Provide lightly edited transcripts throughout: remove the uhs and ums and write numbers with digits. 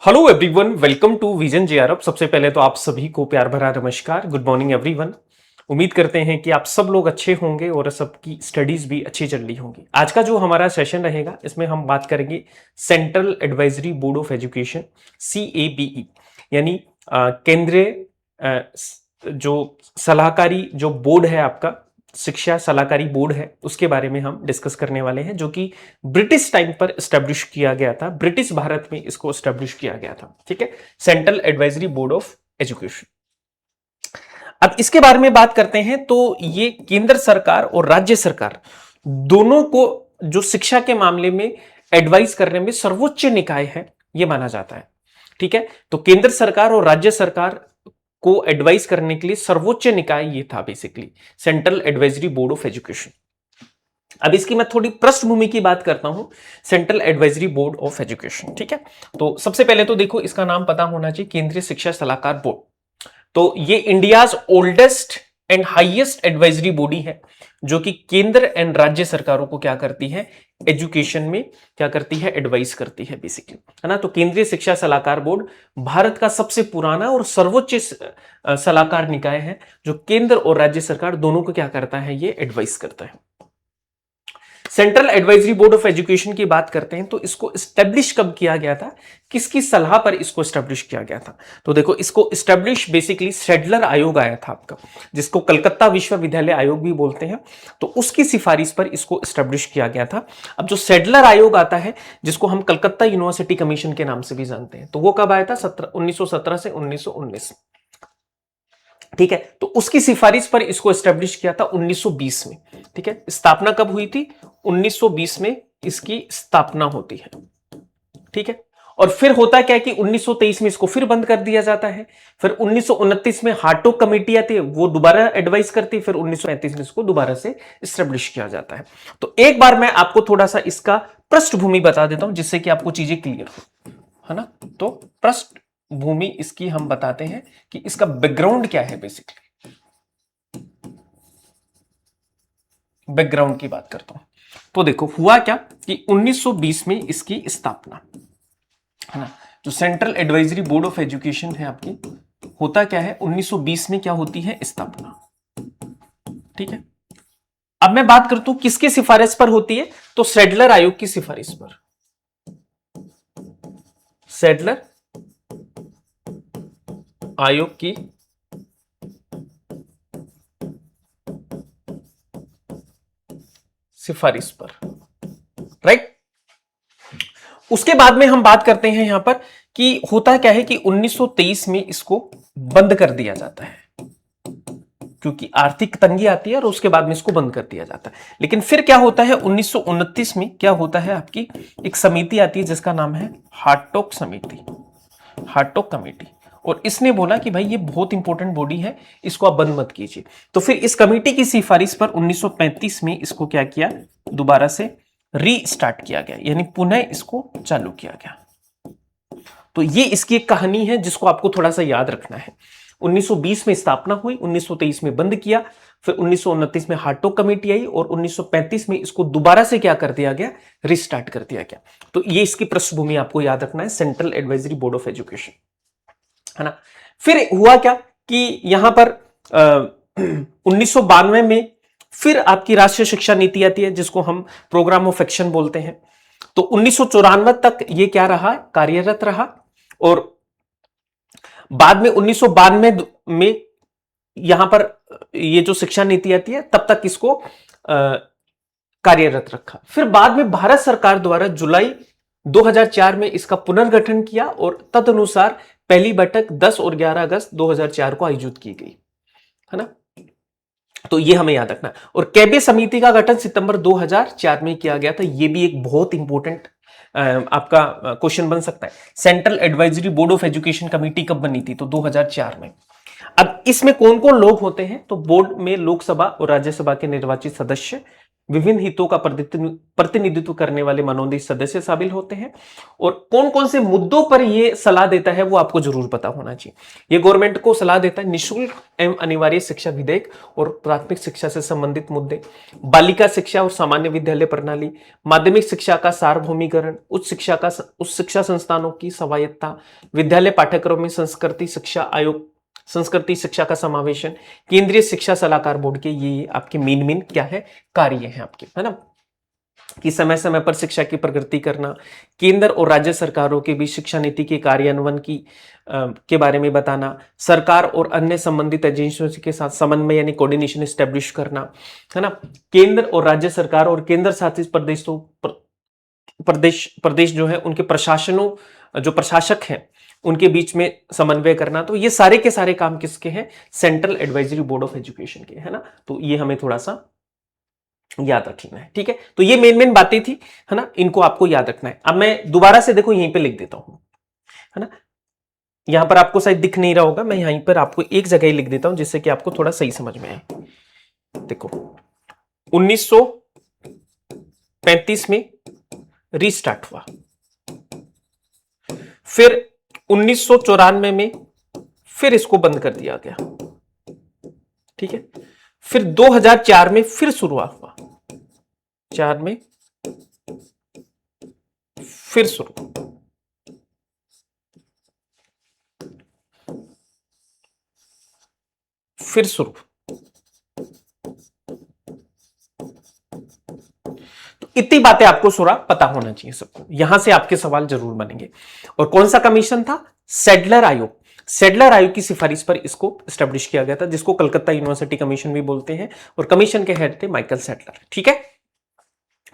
Hello everyone, welcome to Vision JRF. सबसे पहले तो आप सभी को प्यार भरा नमस्कार, गुड मॉर्निंग एवरीवन। उम्मीद करते हैं कि आप सब लोग अच्छे होंगे और सबकी स्टडीज भी अच्छी चल रही होंगी। आज का जो हमारा सेशन रहेगा इसमें हम बात करेंगे central advisory board of education CABE, यानी केंद्रीय जो सलाहकारी जो बोर्ड है आपका, शिक्षा सलाहकारी बोर्ड है, उसके बारे में हम डिस्कस करने वाले हैं, जो कि ब्रिटिश टाइम पर स्टैब्लिश किया गया था। ब्रिटिश भारत में इसको स्टैब्लिश किया गया था। ठीक है, central advisory board of education. अब इसके बारे में बात करते हैं तो ये केंद्र सरकार और राज्य सरकार दोनों को जो शिक्षा के मामले में एडवाइस करने में सर्वोच्च निकाय है ये माना जाता है। ठीक है, तो केंद्र सरकार और राज्य सरकार को एडवाइस करने के लिए सर्वोच्च निकाय ये था basically central advisory board of education. अब इसकी मैं थोड़ी पृष्ठभूमि की बात करता हूं, central advisory board of education. ठीक है, तो सबसे पहले तो देखो इसका नाम पता होना चाहिए, केंद्रीय शिक्षा सलाहकार बोर्ड। तो ये India's oldest and highest advisory body है, जो कि केंद्र एंड राज्य सरकारों को क्या करती है, एजुकेशन में क्या करती है, एडवाइस करती है बेसिकली, है ना। तो केंद्रीय शिक्षा सलाहकार बोर्ड भारत का सबसे पुराना और सर्वोच्च सलाहकार निकाय है, जो केंद्र और राज्य सरकार दोनों को क्या करता है, ये एडवाइस करता है। Central advisory board of education की बात करते हैं तो इसको स्टैब्लिश कब किया गया था, किसकी सलाह पर इसको स्टैब्लिश किया गया था। तो देखो इसको स्टैब्लिश बेसिकली सैडलर आयोग आया था आपका, जिसको कलकत्ता विश्वविद्यालय आयोग भी बोलते हैं, तो उसकी सिफारिश पर इसको स्टैब्लिश किया गया था। अब जो सैडलर आयोग आता है, जिसको हम कलकत्ता यूनिवर्सिटी कमीशन के नाम से भी जानते हैं, तो वो कब आया था, 1917 से 1919। ठीक है, तो उसकी सिफारिश पर इसको एस्टेब्लिश किया था 1920 में। ठीक है, स्थापना कब हुई थी, 1920 में इसकी स्थापना होती है। ठीक है, और फिर होता क्या है कि 1923 में इसको फिर बंद कर दिया जाता है। फिर 1929 में हार्टोग कमेटी आती है, वो दोबारा एडवाइस करती है। फिर 1935 में इसको दोबारा से एस्टेब्लिश किया जाता है। तो एक बार मैं आपको थोड़ा सा इसका पृष्ठभूमि बता देता हूं, जिससे कि आपको चीजें क्लियर हो, है ना। तो पृष्ठभूमि इसकी हम बताते हैं कि इसका बैकग्राउंड क्या है। बेसिकली बैकग्राउंड की बात करता हूं तो देखो हुआ क्या कि 1920 में इसकी स्थापना, है ना। जो central advisory board of education है आपकी, होता क्या है, 1920 में क्या होती है, स्थापना। ठीक है, अब मैं बात करता हूं किसकी सिफारिश पर होती है, तो सैडलर आयोग की सिफारिश पर। सैडलर आयोग की सिफारिश पर, राइट। उसके बाद में हम बात करते हैं यहां पर कि होता क्या है कि 1923 में इसको बंद कर दिया जाता है, क्योंकि आर्थिक तंगी आती है और उसके बाद में इसको बंद कर दिया जाता है। लेकिन फिर क्या होता है, 1929 में क्या होता है, आपकी एक समिति आती है जिसका नाम है हार्टोग समिति, हार्टोग कमेटी, और इसने बोला कि भाई ये बहुत इंपॉर्टेंट बॉडी है, इसको आप बंद मत कीजिए। तो फिर इस कमेटी की सिफारिश पर 1935 में इसको क्या किया, दोबारा से रीस्टार्ट किया गया, यानी पुनः इसको चालू किया गया। तो ये इसकी एक कहानी है जिसको आपको थोड़ा सा याद रखना है। 1920 में स्थापना हुई, 1923 में बंद किया, फिर 1929 में हार्टोग कमेटी आई और 1935 में इसको दोबारा से क्या कर दिया गया, रिस्टार्ट कर दिया गया। तो ये इसकी पृष्ठभूमि आपको याद रखना है, central advisory board of education, है ना। फिर हुआ क्या कि यहां पर 1992 में फिर आपकी राष्ट्रीय शिक्षा नीति आती है, जिसको हम प्रोग्राम ऑफ एक्शन बोलते हैं। तो 1994 तक ये क्या रहा, कार्यरत रहा, और बाद में 1992 में यहां पर ये जो शिक्षा नीति आती है तब तक इसको कार्यरत रखा। फिर बाद में भारत सरकार द्वारा जुलाई 2004 में इसका पुनर्गठन किया और तदनुसार पहली बैठक 10 और 11 अगस्त 2004 को आयोजित की गई, है ना। तो ये हमें याद रखना। और कैबिनेट समिति का गठन सितंबर 2004 में किया गया था। ये भी एक बहुत इंपॉर्टेंट आपका क्वेश्चन बन सकता है। Central advisory board of education committee कब बनी थी, तो 2004 में। अब इसमें कौन कौन लोग होते हैं, तो बोर्ड में लोकसभा और राज्यसभा के निर्वाचित सदस्य, विभिन्न हितों का प्रतिनिधित्व करने वाले मनोनीत सदस्य शामिल होते हैं। और कौन कौन से मुद्दों पर ये सलाह देता है वो आपको जरूर पता होना चाहिए। ये गवर्नमेंट को सलाह देता है निःशुल्क एवं अनिवार्य शिक्षा विधेयक और प्राथमिक शिक्षा से संबंधित मुद्दे, बालिका शिक्षा और सामान्य विद्यालय प्रणाली, माध्यमिक शिक्षा का सार्वभौमिकरण, उच्च शिक्षा संस्थानों की स्वायत्तता, विद्यालय पाठ्यक्रम में संस्कृति शिक्षा का समावेशन, केंद्रीय शिक्षा सलाहकार बोर्ड के ये आपके मेन क्या है, कार्य हैं आपके, है ना, कि समय समय पर शिक्षा की प्रगति करना, केंद्र और राज्य सरकारों के बीच शिक्षा नीति के कार्यान्वयन के बारे में बताना, सरकार और अन्य संबंधित एजेंसियों के साथ समन्वय यानी कोऑर्डिनेशन एस्टेब्लिश करना, है ना, केंद्र और राज्य सरकार और केंद्र शासित प्रदेश जो है उनके प्रशासनों, जो प्रशासक हैं उनके बीच में समन्वय करना। तो ये सारे के सारे काम किसके हैं, central advisory board of education के, है ना। तो ये हमें थोड़ा सा याद रखना है, ठीक है। तो ये मेन बातें थी, है ना, इनको आपको याद रखना है। अब मैं दोबारा से देखो यहीं पे लिख देता हूं, है ना, यहां पर आपको शायद दिख नहीं रहा होगा, मैं यहीं पर आपको एक जगह ही लिख देता हूं जिससे कि आपको थोड़ा सही समझ में आए। देखो 1935 में रीस्टार्ट हुआ, फिर 1994 में फिर इसको बंद कर दिया गया, ठीक है। फिर 2004 में फिर शुरू हुआ, 4 में फिर शुरू, फिर शुरू। तो इतनी बातें आपको सुरा पता होना चाहिए सबको, यहां से आपके सवाल जरूर बनेंगे। और कौन सा कमीशन था, सैडलर आयोग। सैडलर आयोग की सिफारिश पर इसको स्टैब्लिश किया गया था, जिसको कलकत्ता यूनिवर्सिटी कमीशन भी बोलते हैं, और कमीशन के हेड थे माइकल सैडलर, ठीक है।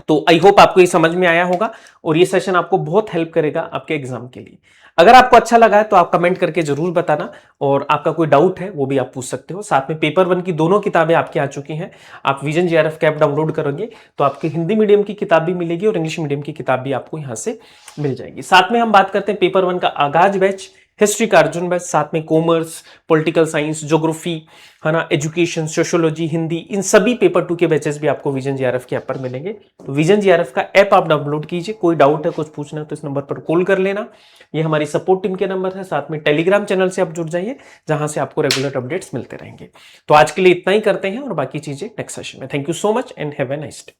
तो आई होप आपको ये समझ में आया होगा, और ये सेशन आपको बहुत हेल्प करेगा आपके एग्जाम के लिए। अगर आपको अच्छा लगा है तो आप कमेंट करके जरूर बताना, और आपका कोई डाउट है वो भी आप पूछ सकते हो। साथ में पेपर 1 की दोनों किताबें आपकी आ चुकी हैं, आप विजन जेआरएफ के ऐप डाउनलोड करोगे तो आपकी हिंदी मीडियम की किताब भी मिलेगी और इंग्लिश मीडियम की किताब भी आपको यहां से मिल जाएगी। साथ में हम बात करते हैं पेपर 1 का आगाज बैच, हिस्ट्री का अर्जुन बैच, साथ में कॉमर्स, पॉलिटिकल साइंस, ज्योग्राफी, है ना, एजुकेशन, सोशियोलॉजी, हिंदी, इन सभी पेपर 2 के बैचेस भी आपको विजन जेआरएफ के ऐप पर मिलेंगे। तो विजन जेआरएफ का ऐप आप डाउनलोड कीजिए। कोई डाउट है, कुछ पूछना है तो इस नंबर पर कॉल कर लेना, ये हमारी सपोर्ट टीम के नंबर है। साथ में टेलीग्राम चैनल से आप जुड़ जाइए, जहां से आपको रेगुलर अपडेट्स मिलते रहेंगे। तो आज के लिए इतना ही करते हैं, और बाकी चीजें नेक्स्ट सेशन में। Thank you so much and have a nice day.